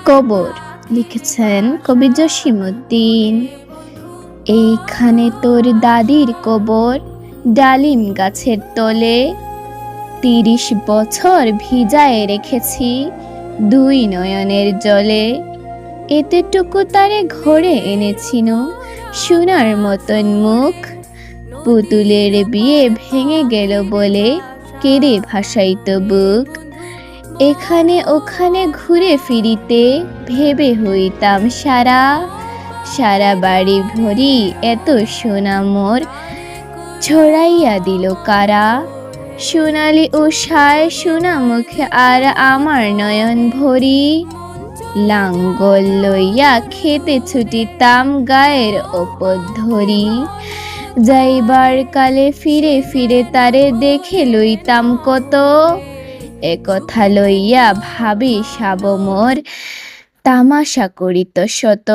কবর লিখেছেন কবি জসিমউদ্দিন। এইখানে তোর দাদির কবর, ডালিম গাছের তলে। ৩০ বছর ভিজায় রেখেছি দুই নয়নের জলে। এতেটুকু তারে ঘরে এনেছিল সোনার মতন মুখ। পুতুলের বিয়ে ভেঙে গেল বলে কেঁদে ভাসাইত বুক। এখানে ওখানে ঘুরে ফিরিতে ভেবে হইতাম সারা। সারা বাড়ি ভরি এত সোনা মোর ছড়াইয়া দিল কারা। সোনালি উষায় সোনা মুখে আর আমার নয়ন ভরি। লাঙ্গল লইয়া খেতে ছুটিতাম গায়ের ওপর ধরি। যাইবার কালে ফিরে ফিরে তারে দেখে লইতাম কত। একথা লইয়া ভাবি সাব মোর তামাশা করিত শত।